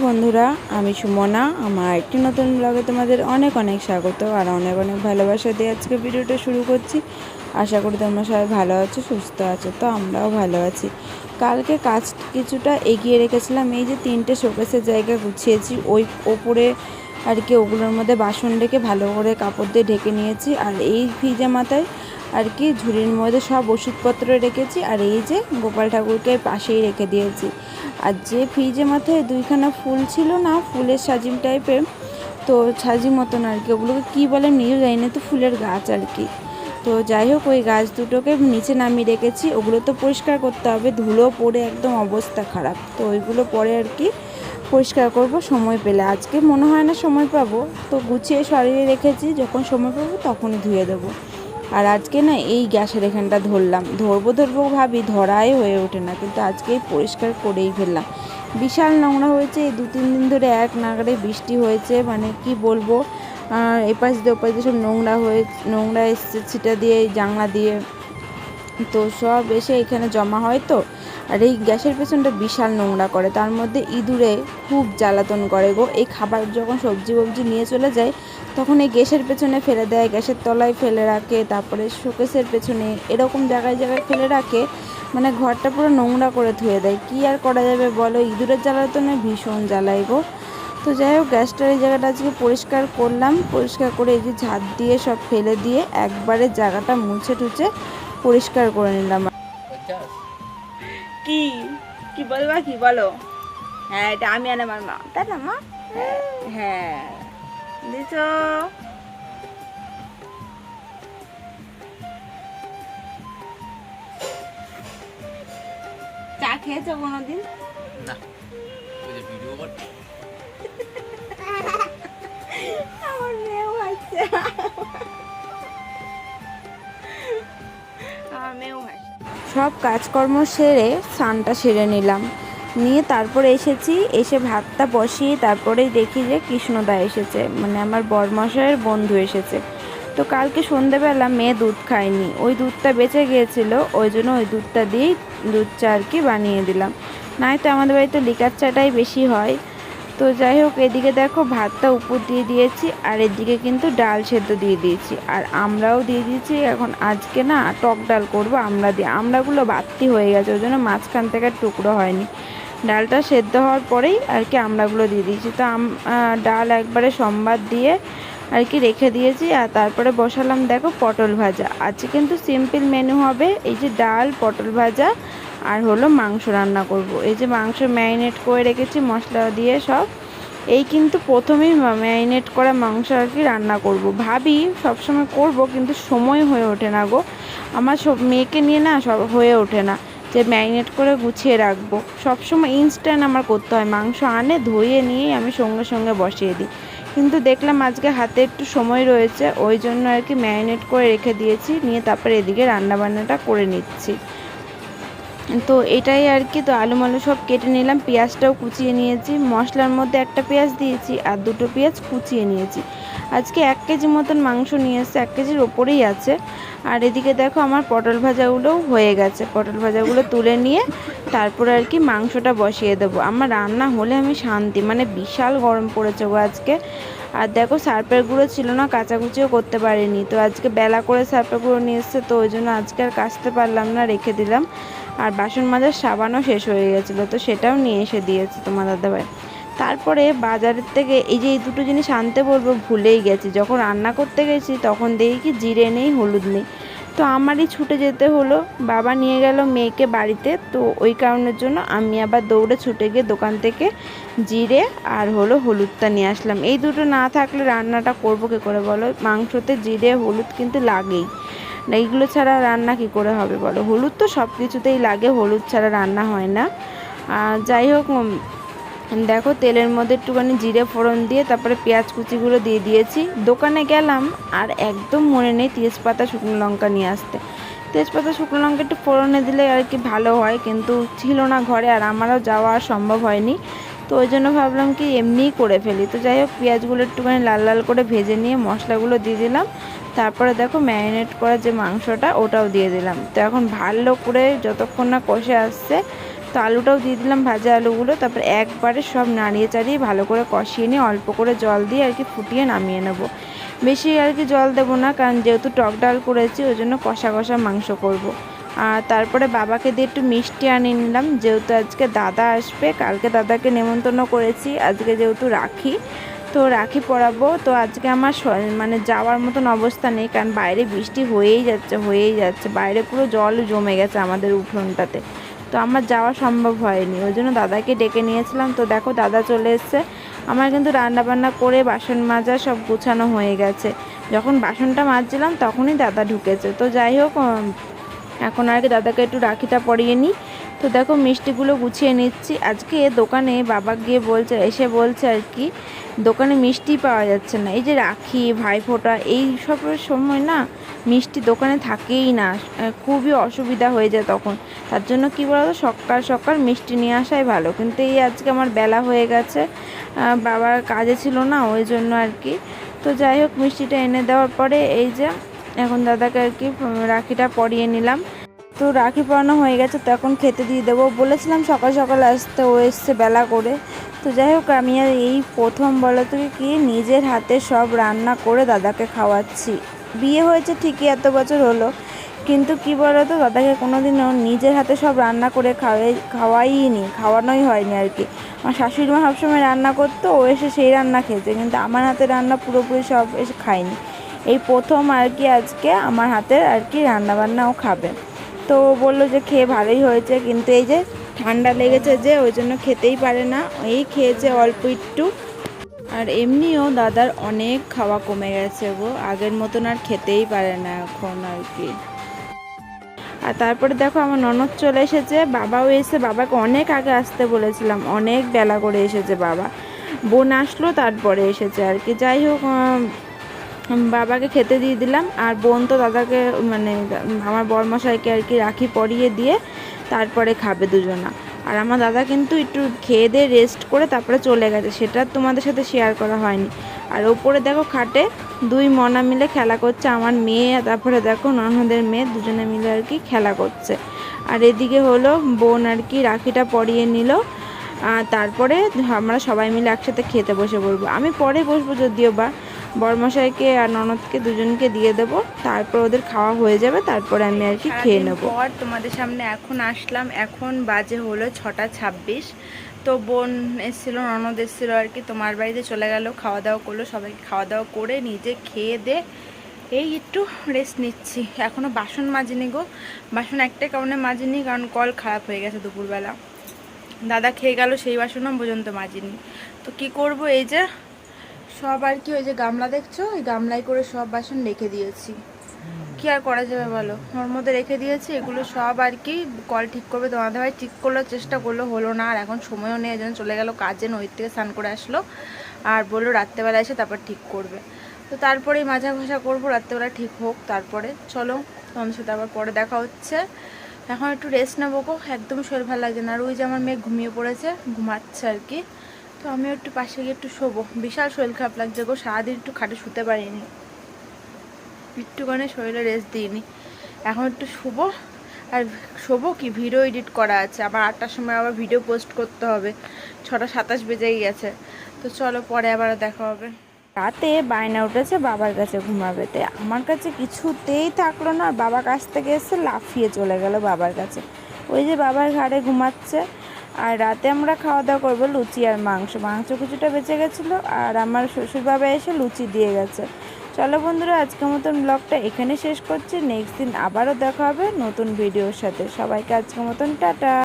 বন্ধুরা, আমি সুমনা। আমার একটি নতুন ব্লগে তোমাদের অনেক অনেক স্বাগত আর অনেক অনেক ভালোবাসা দিয়ে আজকে ভিডিওটা শুরু করছি। আশা করি তোমরা সবাই ভালো আছো, সুস্থ আছো। তো আমরাও ভালো আছি। কালকে কাজ কিছুটা এগিয়ে রেখেছিলাম। এই যে 3টে শোকেসের জায়গা গুছিয়েছি, ওই ওপরে আর কি ওগুলোর মধ্যে বাসন রেখে ভালো করে কাপড় দিয়ে ঢেকে নিয়েছি। আর এই ভিজা মাথায় আর কি ঝুড়ির মধ্যে সব ওষুধপত্র রেখেছি। আর এই যে গোপাল ঠাকুরকে পাশেই রেখে দিয়েছি। আর যে ফ্রিজে মাথায় 2খানা ফুল ছিল না, ফুলের সাজিম টাইপের, তো সাজি মতন আর কি, ওগুলোকে কী বলে নিজেও জানি না, তো ফুলের গাছ আর কি। তো যাই হোক, ওই গাছ দুটোকে নিচে নামিয়ে রেখেছি। ওগুলো তো পরিষ্কার করতে হবে, ধুলো পড়ে একদম অবস্থা খারাপ। তো ওইগুলো পরে আর কি পরিষ্কার করব সময় পেলে। আজকে মনে হয় না সময় পাবো, তো গুছিয়ে সরিয়ে রেখেছি, যখন সময় পাবো তখনই ধুয়ে দেবো। আর আজকে না এই গ্যাসের এখানটা ধরবো ভাবি, ধরাই হয়ে ওঠে না, কিন্তু আজকেই পরিষ্কার করেই ফেললাম। বিশাল নোংরা হয়েছে। এই 2-3 দিন ধরে এক নাগাড়ে বৃষ্টি হয়েছে, মানে কি বলবো, এপাশ দিয়ে ওপাশ দিয়ে সব নোংরা এসছে ছিটা দিয়ে, জানলা দিয়ে, তো সব এসে এখানে জমা হয়। তো আর এই গ্যাসের পেছনটা বিশাল নোংরা করে, তার মধ্যে ইঁদুরে খুব জ্বালাতন করে গো। এই খাবার যখন সবজি নিয়ে চলে যায়, তখন এই গ্যাসের পেছনে ফেলে দেয়, গ্যাসের তলায় ফেলে রাখে, তারপরে শোকেসের পেছনে, এরকম জায়গায় ফেলে রাখে, মানে ঘরটা পুরো নোংরা করে ধুয়ে দেয়। কি আর করা যাবে বলো, ইঁদুরের জ্বালাতনে ভীষণ জ্বালায় গো। তো যাই হোক, গ্যাসটার এই জায়গাটা আজকে পরিষ্কার করলাম। পরিষ্কার করে এই যে ঝাড় দিয়ে সব ফেলে দিয়ে একবারে জায়গাটা মুছে টুছে পরিষ্কার করে নিলাম। কি কি বলবা, কি বলো? হ্যাঁ, এটা আমি আর আমার মা, তাই না মা? হ্যাঁ, দিছো। চা খেয়েছো কোনোদিন? না, আমার মেয়েও আছে, আমার মেয়েও আছে। সব কাজকর্ম সেরে স্নানটা সেরে নিলাম, নিয়ে তারপরে এসে ভাতটা বসিয়ে তারপরেই দেখি যে কৃষ্ণদা এসেছে, মানে আমার বরমশাইয়ের বন্ধু এসেছে। তো কালকে সন্ধেবেলা মেয়ে দুধ খায়নি, ওই দুধটা বেঁচে গিয়েছিল, ওই জন্য ওই দুধটা দিয়েই দুধ চা আর কি বানিয়ে দিলাম। নয়তো আমাদের বাড়িতে লিকার চাটাই বেশি হয়। তো যাই হোক, এদিকে দেখো ভাতটা উপর দিয়ে দিয়েছি, আর এদিকে কিন্তু ডাল সেদ্ধ দিয়ে দিয়েছি, আর আমরাও দিয়ে দিয়েছি। এখন আজকে না টক ডাল করবো আমরা দিয়ে, আমরাগুলো বাড়তি হয়ে গেছে, ওই জন্য মাঝখান থেকে টুকরো হয়নি। ডালটা সেদ্ধ হওয়ার পরেই আর কি আমড়াগুলো দিয়ে দিয়েছি। তো ডাল একবারে সম্বাদ দিয়ে আর কি রেখে দিয়েছি। আর তারপরে বসালাম দেখো পটল ভাজা। আজকে কিন্তু সিম্পল মেনু হবে, এই যে ডাল, পটল ভাজা, আর হলো মাংস রান্না করব। এই যে মাংস ম্যারিনেট করে রেখেছি মশলা দিয়ে সব। এই কিন্তু প্রথমেই ম্যারিনেট করা মাংস আর কি রান্না করব। ভাবি সবসময় করব, কিন্তু সময় হয়ে ওঠে না গো। আমার সব মেয়েকে নিয়ে না সব হয়ে ওঠে না যে ম্যারিনেট করে গুছিয়ে রাখবো। সবসময় ইনস্ট্যান্ট আমার করতে হয়, মাংস আনে ধুয়ে নিয়ে আমি সঙ্গে সঙ্গে বসিয়ে দিই। কিন্তু দেখলাম আজকে হাতে একটু সময় রয়েছে, ওই জন্য আর কি ম্যারিনেট করে রেখে দিয়েছি, নিয়ে তারপরে এদিকে রান্নাবান্নাটা করে নিচ্ছি। তো এটাই আর কি। তো আলু মালু সব কেটে নিলাম, পেঁয়াজটাও কুচিয়ে নিয়েছি, মশলার মধ্যে একটা পেঁয়াজ দিয়েছি আর 2টো পেঁয়াজ কুচিয়ে নিয়েছি। আজকে 1 কেজি মতন মাংস নিয়ে এসছে, 1 কেজির ওপরেই আছে। আর এদিকে দেখো আমার পটল ভাজাগুলোও হয়ে গেছে, পটল ভাজাগুলো তুলে নিয়ে তারপরে আর কি মাংসটা বসিয়ে দেবো। আমার রান্না হলে আমি শান্তি, মানে বিশাল গরম পড়েছে গো আজকে। আর দেখো সার্ফের গুঁড়ো ছিল না, কাচাকুচিও করতে পারিনি। তো আজকে বেলা করে সার্ফের গুঁড়ো নিয়ে এসছে, তো ওই জন্য আজকে আর কাচতে পারলাম না, রেখে দিলাম। আর বাসন মাজার সাবানও শেষ হয়ে গেছিলো, তো সেটাও নিয়ে এসে দিয়েছে তোমার দাদাভাই। তারপরে বাজারের থেকে এই যে এই 2টো জিনিস আনতে বলবো, ভুলেই গেছি। যখন রান্না করতে গেছি তখন দেখি কি জিরে নেই, হলুদ নেই। তো আমারই ছুটে যেতে হলো, বাবা নিয়ে গেল মেয়েকে বাড়িতে, তো ওই কারণের জন্য আমি আবার দৌড়ে ছুটে গিয়ে দোকান থেকে জিরে আর হলো হলুদটা নিয়ে আসলাম। এই 2টো না থাকলে রান্নাটা করবো কী করে বলো? মাংসতে জিরে হলুদ কিন্তু লাগেই, এইগুলো ছাড়া রান্না কি করে হবে বলো? হলুদ তো সব কিছুতেই লাগে, হলুদ ছাড়া রান্না হয় না। যাই হোক, দেখো তেলের মধ্যে একটুখানি জিরে ফোড়ন দিয়ে তারপরে পেঁয়াজ কুচিগুলো দিয়ে দিয়েছি। দোকানে গেলাম আর একদম মনে নেই তেজপাতা শুকনো লঙ্কা নিয়ে আসতে। তেজপাতা শুকনো লঙ্কা একটু ফোড়নে দিলে আর কি ভালো হয়, কিন্তু ছিল না ঘরে, আর আমারও যাওয়া সম্ভব হয়নি। তো ওই জন্য ভাবলাম কি এমনিই করে ফেলি। তো যাই হোক পেঁয়াজগুলো একটুখানি লাল লাল করে ভেজে নিয়ে মশলাগুলো দিয়ে দিলাম। তারপরে দেখো ম্যারিনেট করা যে মাংসটা ওটাও দিয়ে দিলাম। তো এখন ভালো করে যতক্ষণ না কষে আসছে, তো আলুটাও দিয়ে দিলাম, ভাজা আলুগুলো। তারপরে একবারে সব নাড়িয়ে চাড়িয়ে ভালো করে কষিয়ে নিয়ে অল্প করে জল দিয়ে আর কি ফুটিয়ে নামিয়ে নেব। বেশি আর কি জল দেবো না, কারণ যেহেতু টক ডাল করেছি ওই জন্য কষা কষা মাংস করব। আর তারপরে বাবাকে দিয়ে একটু মিষ্টি আনিয়ে নিলাম, যেহেতু আজকে দাদা আসবে। কালকে দাদাকে নেমন্তন্ন করেছি, আজকে যেহেতু রাখি, তো রাখি পরাবো। তো আজকে আমার মানে যাওয়ার মতন অবস্থা নেই, কারণ বাইরে বৃষ্টি হয়েই যাচ্ছে। বাইরে পুরো জল জমে গেছে আমাদের উঠোনটাতে। তো আমার যাওয়া সম্ভব হয়নি, ওই জন্য দাদাকে ডেকে নিয়েছিলাম। তো দেখো দাদা চলে এসছে। আমার কিন্তু রান্নাবান্না করে বাসন মাজা সব গুছানো হয়ে গেছে। যখন বাসনটা মাজছিলাম তখনই দাদা ঢুকেছে। তো যাই হোক এখন আর কি দাদাকে একটু রাখিটা পরিয়ে নিই। তো দেখো মিষ্টিগুলো গুছিয়ে নিচ্ছি। আজকে দোকানে বাবা গিয়ে এসে বলছে আর কি দোকানে মিষ্টি পাওয়া যাচ্ছে না। এই যে রাখি, ভাইফোঁটা এই সবের সময় না মিষ্টি দোকানে থাকেই না, খুবই অসুবিধা হয়ে যায় তখন। তার জন্য কী বলতো, সকাল সকাল মিষ্টি নিয়ে আসাই ভালো। কিন্তু এই আজকে আমার বেলা হয়ে গেছে, বাবার কাজে ছিল না, ওই জন্য আর কি। তো যাই হোক মিষ্টিটা এনে দেওয়ার পরে এই যে এখন দাদাকে আর কি রাখিটা পরিয়ে নিলাম। তো রাখি পরানো হয়ে গেছে, তো এখন খেতে দিয়ে দেবো। বলেছিলাম সকাল সকাল আসতে, ও এসছে বেলা করে। তো যাই হোক আমি আর এই প্রথম বলো থেকে কি নিজের হাতে সব রান্না করে দাদাকে খাওয়াচ্ছি। বিয়ে হয়েছে ঠিকই, এত বছর হলো, কিন্তু কি বলো তো দাদাকে কোনোদিনও নিজের হাতে সব রান্না করে খাওয়ানোই হয়নি আর কি। আমার শাশুড়ি মা সবসময় রান্না করতো, ও এসে সেই রান্না খেয়েছে, কিন্তু আমার হাতে রান্না পুরোপুরি সব এসে খায়নি। এই প্রথম আর কি আজকে আমার হাতের আর কি রান্নাবান্না ও খাবে। তো বললো যে খেয়ে ভালোই হয়েছে, কিন্তু এই যে ঠান্ডা লেগেছে যে ওই জন্য খেতেই পারে না, এই খেয়েছে অল্প একটু। আর এমনিও দাদার অনেক খাওয়া কমে গেছে গো, আগের মতন আর খেতেই পারে না এখন আর কি। আর তারপরে দেখো আমার ননদ চলে এসেছে, বাবাও এসে, বাবাকে অনেক আগে আসতে বলেছিলাম, অনেক বেলা করে এসেছে বাবা। বোন আসলো তারপরে এসেছে আর কি। যাই হোক বাবাকে খেতে দিয়ে দিলাম, আর বোন তো দাদাকে মানে আমার বরমশাইকে আর কি রাখি পরিয়ে দিয়ে তারপরে খাবে দুজনা। আর আমার দাদা কিন্তু একটু খেয়ে দিয়ে রেস্ট করে তারপরে চলে গেছে, সেটা তোমাদের সাথে শেয়ার করা হয়নি। আর ওপরে দেখো খাটে দুই মনা মিলে খেলা করছে, আমার মেয়ে তারপরে দেখো ননদের মেয়ে, দুজনে মিলে আর কি খেলা করছে। আর এদিকে হলো বোন আর কি রাখিটা পরিয়ে নিল, তারপরে আমরা সবাই মিলে একসাথে খেতে বসে পড়বো। আমি পরে বসবো যদিও বা, বরমশাইকে আর ননদকে দুজনকে দিয়ে দেবো, তারপর ওদের খাওয়া হয়ে যাবে, তারপরে আমি আর কি খেয়ে নেবো। পর তোমাদের সামনে এখন আসলাম, এখন বাজে হলো 6:26। তো বোন এসেছিলো, ননদ এসেছিলো আর কি, তোমার বাড়িতে চলে গেল, খাওয়া দাওয়া করলো, সবাইকে খাওয়া দাওয়া করে নিজে খেয়ে দে এই একটু রেস্ট নিচ্ছি। এখনও বাসন মাজিনি গো, বাসন একটাই কারণে মাজিনি, কারণ কল খারাপ হয়ে গেছে দুপুরবেলা, দাদা খেয়ে গেল, সেই বাসনও পর্যন্ত মাজিনি। তো কি করব, এই যে সব আর কি ওই যে গামলা দেখছো, ওই গামলায় করে সব বাসন রেখে দিয়েছি। কি আর করা যাবে বলো, ওর মধ্যে রেখে দিয়েছি। এগুলো সব আর কি কল ঠিক করবে, তোমাদের ভাই ঠিক করার চেষ্টা করলো, হলো না। আর এখন সময়ও নেই, যেন চলে গেল কাজে, নদীর থেকে স্নান করে আসলো, আর বললো রাত্রেবেলা এসে তারপর ঠিক করবে। তো তারপরেই মাজা ঘষা করবো, রাত্রেবেলা ঠিক হোক, তারপরে চলো তোমাদের সাথে আবার পরে দেখা হচ্ছে। এখন একটু রেস্ট নেবো গো, একদম শরীর ভালো লাগছে না। আর ওই যে আমার মেয়ে ঘুমিয়ে পড়েছে, ঘুমাচ্ছে আর কি। তো আমিও একটু পাশে গিয়ে একটু শোবো, বিশাল শরীর খারাপ লাগছে গো, সারাদিন একটু খাটে শুতে পারিনি, একটুখানি শরীরে রেস্ট দিইনি। এখন একটু শোবো, আর শোবো কি ভিডিও এডিট করা আছে, আবার 8টার সময় আবার ভিডিও পোস্ট করতে হবে, 6:27 বেজেই গেছে। তো চলো পরে আবার দেখা হবে। রাতে বায়না উঠেছে বাবার কাছে ঘুমাবে, তাই আমার কাছে কিছুতেই থাকলো না, আর বাবা কাছ থেকে এসে লাফিয়ে চলে গেল বাবার কাছে, ওই যে বাবার ঘাড়ে ঘুমাচ্ছে। আর রাতে আমরা খাওয়া দাওয়া করবো লুচি আর মাংস কিছুটা বেঁচে গেছিলো, আর আমার শ্বশুর বাবা এসে লুচি দিয়ে গেছে। চলো বন্ধুরা আজকের মতন ব্লগটা এখানে শেষ করছি, নেক্সট দিন আবারও দেখা হবে নতুন ভিডিওর সাথে। সবাইকে আজকের মতন টাটা।